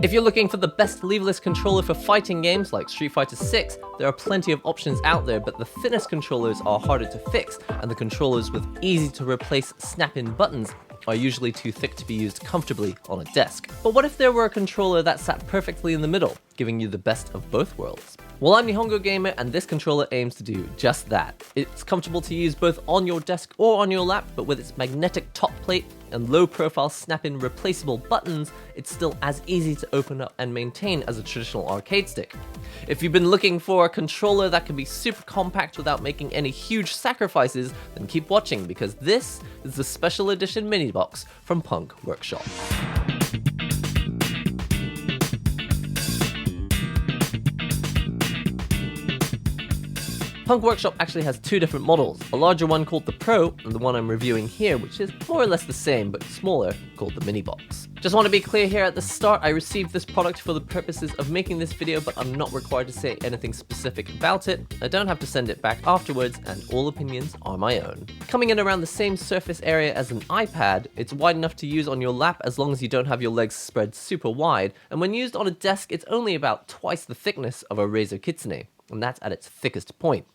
If you're looking for the best leverless controller for fighting games like Street Fighter 6, there are plenty of options out there, but the thinnest controllers are harder to fix, and the controllers with easy to replace snap-in buttons are usually too thick to be used comfortably on a desk. But what if there were a controller that sat perfectly in the middle, giving you the best of both worlds? Well, I'm NihongoGamer, and this controller aims to do just that. It's comfortable to use both on your desk or on your lap, but with its magnetic top plate and low-profile snap-in replaceable buttons, it's still as easy to open up and maintain as a traditional arcade stick. If you've been looking for a controller that can be super compact without making any huge sacrifices, then keep watching, because this is the special edition mini box from Punk Workshop. Punk Workshop actually has two different models, a larger one called the Pro, and the one I'm reviewing here, which is more or less the same but smaller, called the Mini Box. Just want to be clear here at the start, I received this product for the purposes of making this video, but I'm not required to say anything specific about it. I don't have to send it back afterwards, and all opinions are my own. Coming in around the same surface area as an iPad, it's wide enough to use on your lap as long as you don't have your legs spread super wide, and when used on a desk, it's only about twice the thickness of a Razer Kitsune, and that's at its thickest point.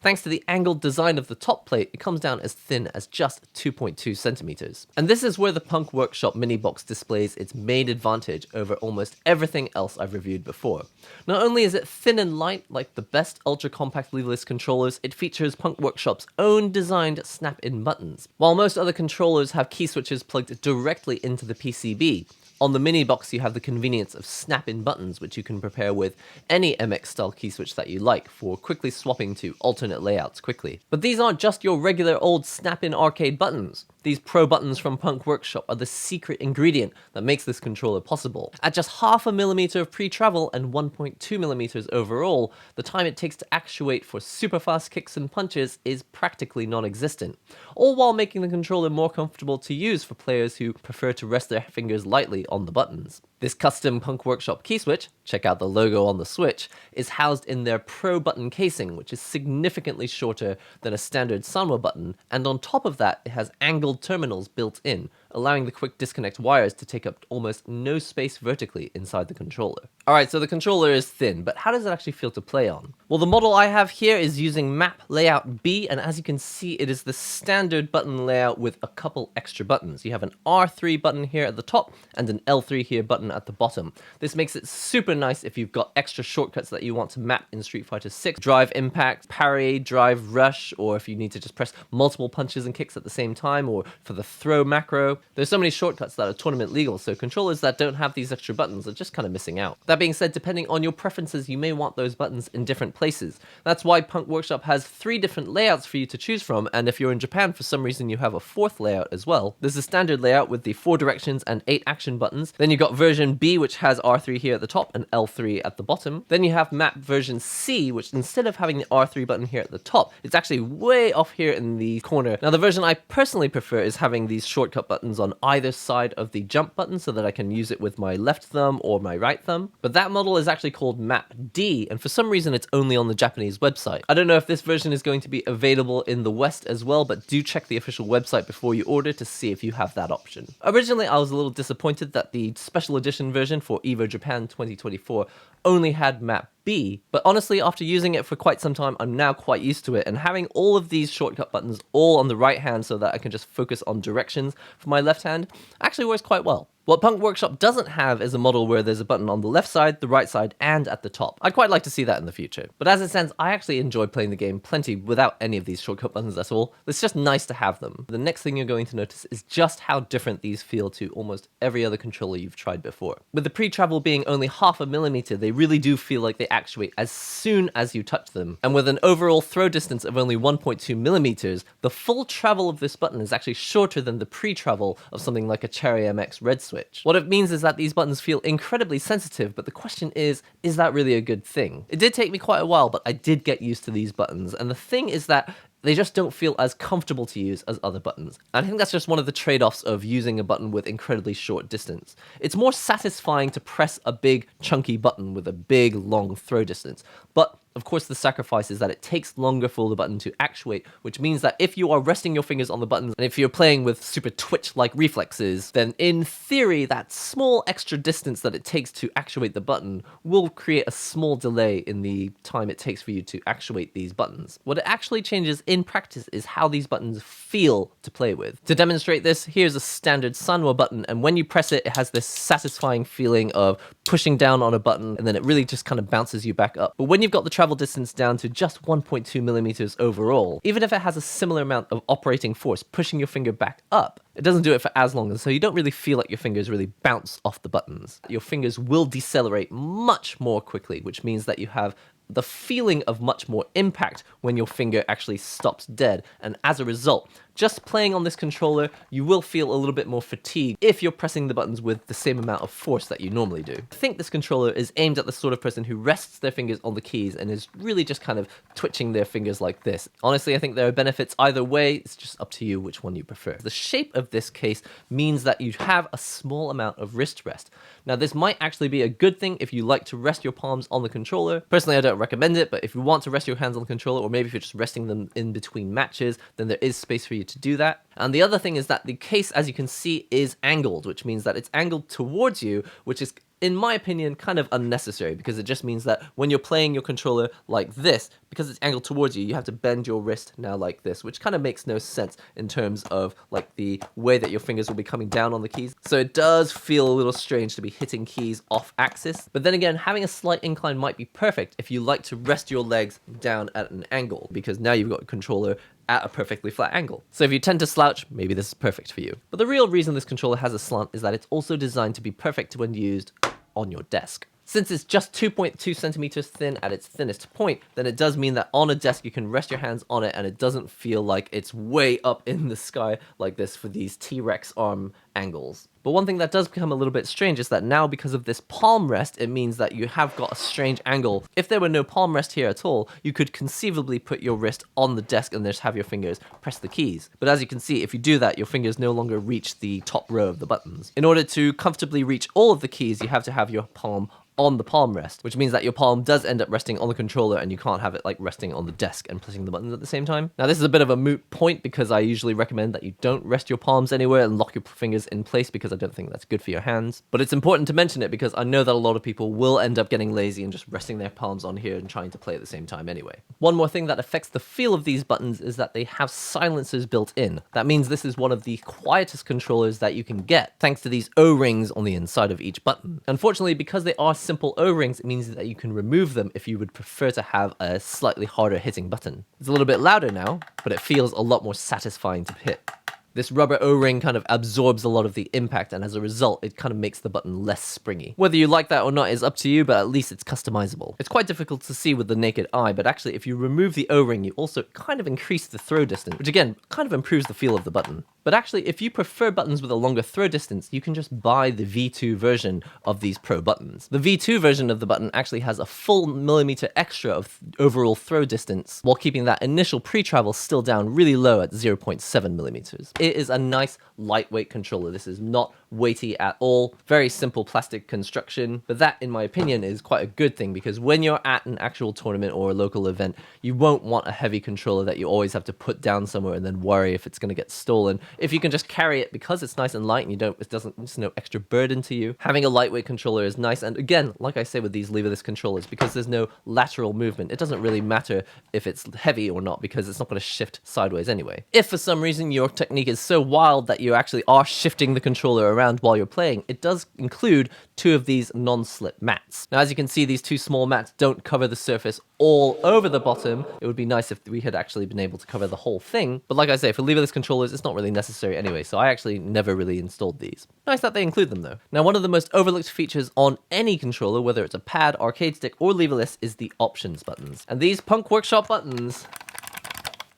Thanks to the angled design of the top plate, it comes down as thin as just 2.2 centimeters. And this is where the Punk Workshop mini box displays its main advantage over almost everything else I've reviewed before. Not only is it thin and light like the best ultra-compact leverless controllers, it features Punk Workshop's own designed snap-in buttons. While most other controllers have key switches plugged directly into the PCB, on the mini box you have the convenience of snap-in buttons, which you can prepare with any MX style key switch that you like for quickly swapping to alternate layouts quickly. But these aren't just your regular old snap-in arcade buttons. These Pro buttons from Punk Workshop are the secret ingredient that makes this controller possible. At just 0.5 millimeter of pre-travel and 1.2 millimeters overall, the time it takes to actuate for super fast kicks and punches is practically non-existent, all while making the controller more comfortable to use for players who prefer to rest their fingers lightly on the buttons. This custom Punk Workshop key switch, check out the logo on the switch, is housed in their Pro button casing, which is significantly shorter than a standard Sanwa button, and on top of that, it has angled terminals built in, allowing the quick disconnect wires to take up almost no space vertically inside the controller. Alright, so the controller is thin, but how does it actually feel to play on? Well, the model I have here is using map layout B, and as you can see, it is the standard button layout with a couple extra buttons. You have an R3 button here at the top, and an L3 here button at the bottom. This makes it super nice if you've got extra shortcuts that you want to map in Street Fighter 6. Drive impact, parry, drive rush, or if you need to just press multiple punches and kicks at the same time, or for the throw macro. There's so many shortcuts that are tournament legal, so controllers that don't have these extra buttons are just kind of missing out. That being said, depending on your preferences, you may want those buttons in different places. That's why Punk Workshop has 3 different layouts for you to choose from, and if you're in Japan for some reason you have a 4th layout as well. There's a standard layout with the 4 directions and 8 action buttons. Then you've got version B, which has R3 here at the top and L3 at the bottom. Then you have map version C, which instead of having the R3 button here at the top, it's actually way off here in the corner. Now the version I personally prefer is having these shortcut buttons on either side of the jump button so that I can use it with my left thumb or my right thumb. But that model is actually called map D, and for some reason it's only on the Japanese website. I don't know if this version is going to be available in the West as well, but do check the official website before you order to see if you have that option. Originally I was a little disappointed that the special edition version for EVO Japan 2024 only had map B, but honestly after using it for quite some time I'm now quite used to it, and having all of these shortcut buttons all on the right hand so that I can just focus on directions for my left hand actually works quite well. What Punk Workshop doesn't have is a model where there's a button on the left side, the right side, and at the top. I'd quite like to see that in the future. But as it stands, I actually enjoy playing the game plenty without any of these shortcut buttons at all. It's just nice to have them. The next thing you're going to notice is just how different these feel to almost every other controller you've tried before. With the pre-travel being only 0.5 millimeter, they really do feel like they actuate as soon as you touch them. And with an overall throw distance of only 1.2 millimeters, the full travel of this button is actually shorter than the pre-travel of something like a Cherry MX Red Switch. What it means is that these buttons feel incredibly sensitive, but the question is that really a good thing? It did take me quite a while, but I did get used to these buttons, and the thing is that they just don't feel as comfortable to use as other buttons. And I think that's just one of the trade-offs of using a button with incredibly short distance. It's more satisfying to press a big, chunky button with a big, long throw distance, but Of course, the sacrifice is that it takes longer for the button to actuate, which means that if you are resting your fingers on the buttons, and if you're playing with super twitch-like reflexes, then in theory, that small extra distance that it takes to actuate the button will create a small delay in the time it takes for you to actuate these buttons. What it actually changes in practice is how these buttons feel to play with. To demonstrate this, here's a standard Sanwa button, and when you press it, it has this satisfying feeling of pushing down on a button, and then it really just kind of bounces you back up. But when you've got the travel distance down to just 1.2 millimeters overall, even if it has a similar amount of operating force pushing your finger back up, it doesn't do it for as long, and so you don't really feel like your fingers really bounce off the buttons. Your fingers will decelerate much more quickly, which means that you have the feeling of much more impact when your finger actually stops dead, and as a result, just playing on this controller, you will feel a little bit more fatigued if you're pressing the buttons with the same amount of force that you normally do. I think this controller is aimed at the sort of person who rests their fingers on the keys and is really just kind of twitching their fingers like this. Honestly, I think there are benefits either way, it's just up to you which one you prefer. The shape of this case means that you have a small amount of wrist rest. Now, this might actually be a good thing if you like to rest your palms on the controller. Personally, I don't recommend it, but if you want to rest your hands on the controller, or maybe if you're just resting them in between matches, then there is space for you to do that. And the other thing is that the case, as you can see, is angled, which means that it's angled towards you, which is, in my opinion, kind of unnecessary, because it just means that when you're playing your controller like this, because it's angled towards you, you have to bend your wrist now like this, which kind of makes no sense in terms of like the way that your fingers will be coming down on the keys. So it does feel a little strange to be hitting keys off axis. But then again, having a slight incline might be perfect if you like to rest your legs down at an angle, because now you've got a controller at a perfectly flat angle. So if you tend to slouch, maybe this is perfect for you. But the real reason this controller has a slant is that it's also designed to be perfect when used on your desk. Since it's just 2.2 centimeters thin at its thinnest point, then it does mean that on a desk you can rest your hands on it and it doesn't feel like it's way up in the sky like this for these T-Rex arm angles. But one thing that does become a little bit strange is that now, because of this palm rest, it means that you have got a strange angle. If there were no palm rest here at all, you could conceivably put your wrist on the desk and just have your fingers press the keys. But as you can see, if you do that, your fingers no longer reach the top row of the buttons. In order to comfortably reach all of the keys, you have to have your palm on the palm rest, which means that your palm does end up resting on the controller and you can't have it like resting on the desk and pressing the buttons at the same time. Now, this is a bit of a moot point because I usually recommend that you don't rest your palms anywhere and lock your fingers in place, because I don't think that's good for your hands. But it's important to mention it because I know that a lot of people will end up getting lazy and just resting their palms on here and trying to play at the same time anyway. One more thing that affects the feel of these buttons is that they have silencers built in. That means this is one of the quietest controllers that you can get, thanks to these O-rings on the inside of each button. Unfortunately, because they are simple O-rings, it means that you can remove them if you would prefer to have a slightly harder hitting button. It's a little bit louder now, but it feels a lot more satisfying to hit. This rubber O-ring kind of absorbs a lot of the impact, and as a result, it kind of makes the button less springy. Whether you like that or not is up to you, but at least it's customizable. It's quite difficult to see with the naked eye, but actually if you remove the O-ring, you also kind of increase the throw distance, which again, kind of improves the feel of the button. But actually, if you prefer buttons with a longer throw distance, you can just buy the V2 version of these Pro buttons. The V2 version of the button actually has a full millimeter extra of overall throw distance, while keeping that initial pre-travel still down really low at 0.7 millimeters. It is a nice, lightweight controller. This is not weighty at all. Very simple plastic construction, but that, in my opinion, is quite a good thing, because when you're at an actual tournament or a local event, you won't want a heavy controller that you always have to put down somewhere and then worry if it's going to get stolen. If you can just carry it because it's nice and light and there's no extra burden to you, having a lightweight controller is nice. And again, like I say with these leverless controllers, because there's no lateral movement, it doesn't really matter if it's heavy or not, because it's not going to shift sideways anyway. If for some reason your technique is so wild that you actually are shifting the controller around while you're playing, it does include two of these non-slip mats. Now, as you can see, these two small mats don't cover the surface all over the bottom. It would be nice if we had actually been able to cover the whole thing, but like I say, for leverless controllers, it's not really necessary anyway, so I actually never really installed these. Nice that they include them though. Now, one of the most overlooked features on any controller, whether it's a pad, arcade stick, or leverless, is the options buttons. And these Punk Workshop buttons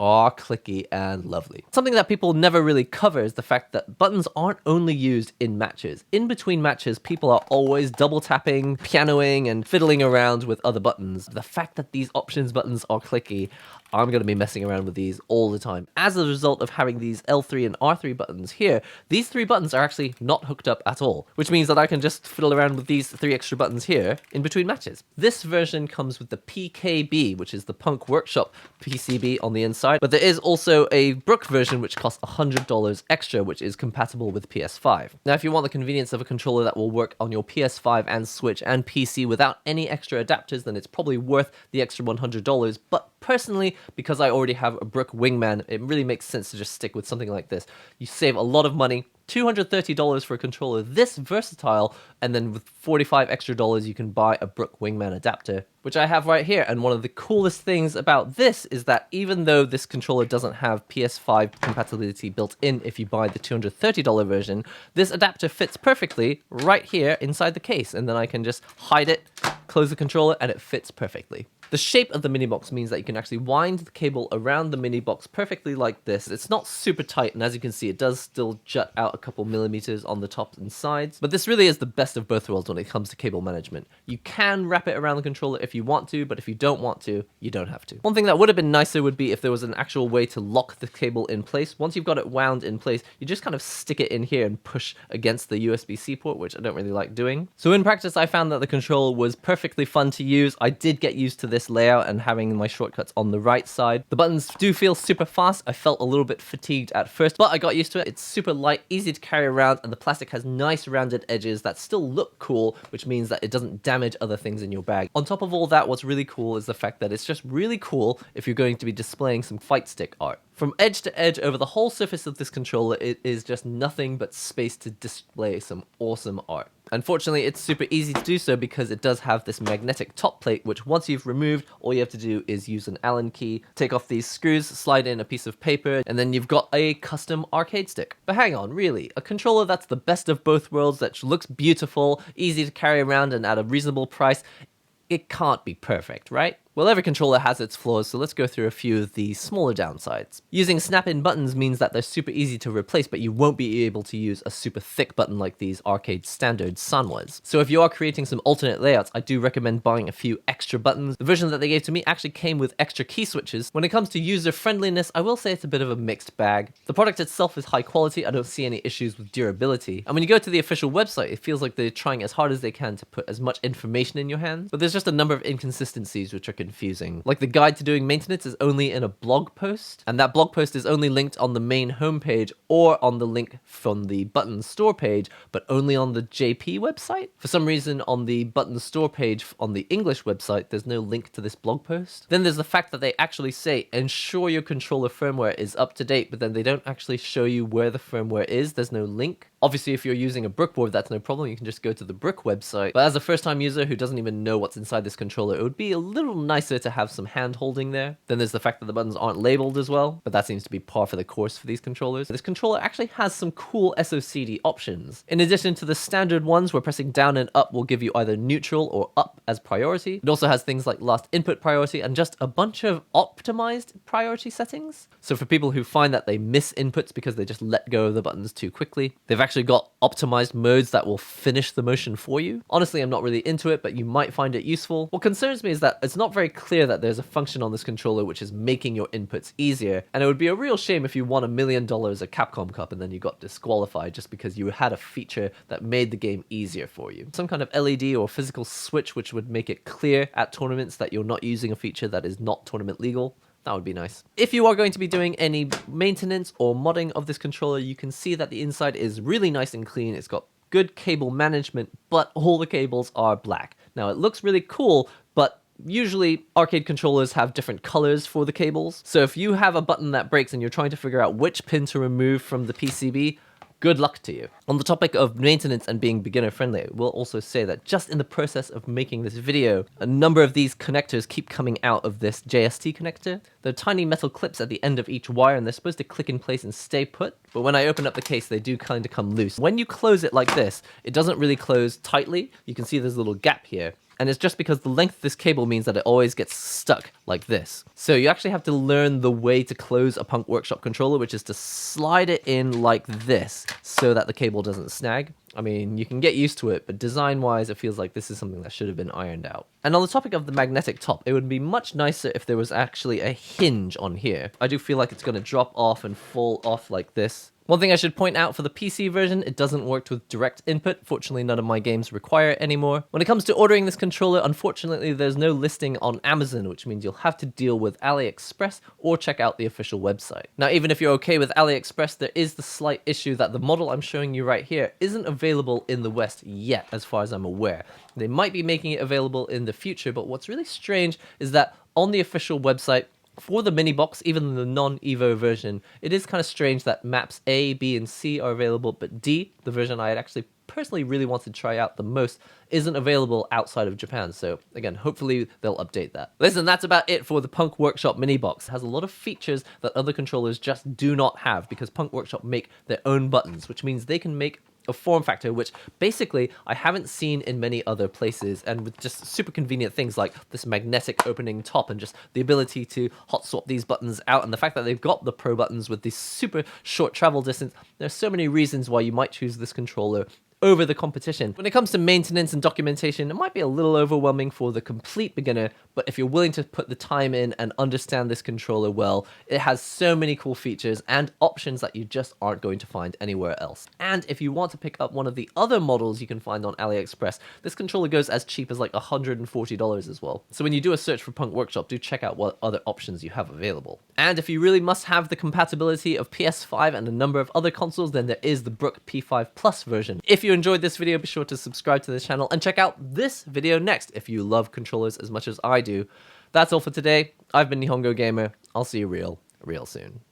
are clicky and lovely. Something that people never really cover is the fact that buttons aren't only used in matches. In between matches, people are always double tapping, pianoing, and fiddling around with other buttons. The fact that these options buttons are clicky, I'm going to be messing around with these all the time. As a result of having these L3 and R3 buttons here, these 3 buttons are actually not hooked up at all, which means that I can just fiddle around with these 3 extra buttons here in between matches. This version comes with the PKB, which is the Punk Workshop PCB on the inside, but there is also a Brook version which costs $100 extra, which is compatible with PS5. Now, if you want the convenience of a controller that will work on your PS5 and Switch and PC without any extra adapters, then it's probably worth the extra $100, but personally, because I already have a Brook Wingman, it really makes sense to just stick with something like this. You save a lot of money, $230 for a controller this versatile, and then with $45 extra you can buy a Brook Wingman adapter, which I have right here. And one of the coolest things about this is that even though this controller doesn't have PS5 compatibility built in if you buy the $230 version, this adapter fits perfectly right here inside the case, and then I can just hide it, close the controller, and it fits perfectly. The shape of the mini box means that you can actually wind the cable around the mini box perfectly like this. It's not super tight, and as you can see, it does still jut out a couple millimeters on the top and sides, but this really is the best of both worlds when it comes to cable management. You can wrap it around the controller if you want to, but if you don't want to, you don't have to. One thing that would have been nicer would be if there was an actual way to lock the cable in place. Once you've got it wound in place, you just kind of stick it in here and push against the USB-C port, which I don't really like doing. So in practice, I found that the controller was perfectly fun to use. I did get used to this layout and having my shortcuts on the right side. The buttons do feel super fast. I felt a little bit fatigued at first, but I got used to it. It's super light, easy to carry around, and the plastic has nice rounded edges that still look cool, which means that it doesn't damage other things in your bag. On top of all that, what's really cool is the fact that it's just really cool if you're going to be displaying some fight stick art. From edge to edge over the whole surface of this controller, it is just nothing but space to display some awesome art. Unfortunately, it's super easy to do so because it does have this magnetic top plate, which once you've removed, all you have to do is use an Allen key, take off these screws, slide in a piece of paper, and then you've got a custom arcade stick. But hang on, really, a controller that's the best of both worlds, that looks beautiful, easy to carry around, and at a reasonable price, it can't be perfect, right? Well, every controller has its flaws, so let's go through a few of the smaller downsides. Using snap-in buttons means that they're super easy to replace, but you won't be able to use a super thick button like these arcade standard Sanwas. So if you are creating some alternate layouts, I do recommend buying a few extra buttons. The version that they gave to me actually came with extra key switches. When it comes to user friendliness, I will say it's a bit of a mixed bag. The product itself is high quality. I don't see any issues with durability. And when you go to the official website, it feels like they're trying as hard as they can to put as much information in your hands, but there's just a number of inconsistencies which are confusing. Like the guide to doing maintenance is only in a blog post, and that blog post is only linked on the main homepage or on the link from the button store page, but only on the JP website. For some reason, on the button store page on the English website, there's no link to this blog post. Then there's the fact that they actually say, ensure your controller firmware is up to date, but then they don't actually show you where the firmware is. There's no link. Obviously, if you're using a Brook board, that's no problem. You can just go to the Brook website. But as a first-time user who doesn't even know what's inside this controller, it would be a little nicer to have some hand-holding there. Then there's the fact that the buttons aren't labeled as well, but that seems to be par for the course for these controllers. This controller actually has some cool SOCD options. In addition to the standard ones where pressing down and up will give you either neutral or up as priority, it also has things like last input priority and just a bunch of optimized priority settings. So for people who find that they miss inputs because they just let go of the buttons too quickly, they've actually got optimized modes that will finish the motion for you. Honestly, I'm not really into it, but you might find it useful. What concerns me is that it's not very clear that there's a function on this controller which is making your inputs easier, and it would be a real shame if you won $1 million at Capcom Cup and then you got disqualified just because you had a feature that made the game easier for you. Some kind of LED or physical switch which would make it clear at tournaments that you're not using a feature that is not tournament legal. That would be nice. If you are going to be doing any maintenance or modding of this controller, you can see that the inside is really nice and clean. It's got good cable management, but all the cables are black. Now, it looks really cool, but usually arcade controllers have different colors for the cables. So if you have a button that breaks and you're trying to figure out which pin to remove from the PCB, good luck to you. On the topic of maintenance and being beginner friendly, I will also say that just in the process of making this video, a number of these connectors keep coming out of this JST connector. They're tiny metal clips at the end of each wire and they're supposed to click in place and stay put, but when I open up the case, they do kind of come loose. When you close it like this, it doesn't really close tightly. You can see there's a little gap here. And it's just because the length of this cable means that it always gets stuck like this. So you actually have to learn the way to close a Punk Workshop controller, which is to slide it in like this so that the cable doesn't snag. I mean, you can get used to it, but design-wise, it feels like this is something that should have been ironed out. And on the topic of the magnetic top, it would be much nicer if there was actually a hinge on here. I do feel like it's going to drop off and fall off like this. One thing I should point out for the PC version, it doesn't work with direct input. Fortunately, none of my games require it anymore. When it comes to ordering this controller, unfortunately, there's no listing on Amazon, which means you'll have to deal with AliExpress or check out the official website. Now, even if you're okay with AliExpress, there is the slight issue that the model I'm showing you right here isn't available in the West yet, as far as I'm aware. They might be making it available in the future, but what's really strange is that on the official website, for the mini box, even the non-Evo version, it is kind of strange that maps A, B, and C are available, but D, the version I had actually personally really wanted to try out the most, isn't available outside of Japan. So again, hopefully they'll update that. Listen, that's about it for the Punk Workshop mini box. It has a lot of features that other controllers just do not have because Punk Workshop make their own buttons, which means they can make a form factor which basically I haven't seen in many other places, and with just super convenient things like this magnetic opening top and just the ability to hot swap these buttons out, and the fact that they've got the Pro buttons with this super short travel distance. There's so many reasons why you might choose this controller over the competition. When it comes to maintenance and documentation, it might be a little overwhelming for the complete beginner, but if you're willing to put the time in and understand this controller well, it has so many cool features and options that you just aren't going to find anywhere else. And if you want to pick up one of the other models you can find on AliExpress, this controller goes as cheap as like $140 as well. So when you do a search for Punk Workshop, do check out what other options you have available. And if you really must have the compatibility of PS5 and a number of other consoles, then there is the Brook P5 Plus version. If you enjoyed this video, be sure to subscribe to this channel and check out this video next if you love controllers as much as I do. That's all for today. I've been NihongoGamer. I'll see you real soon.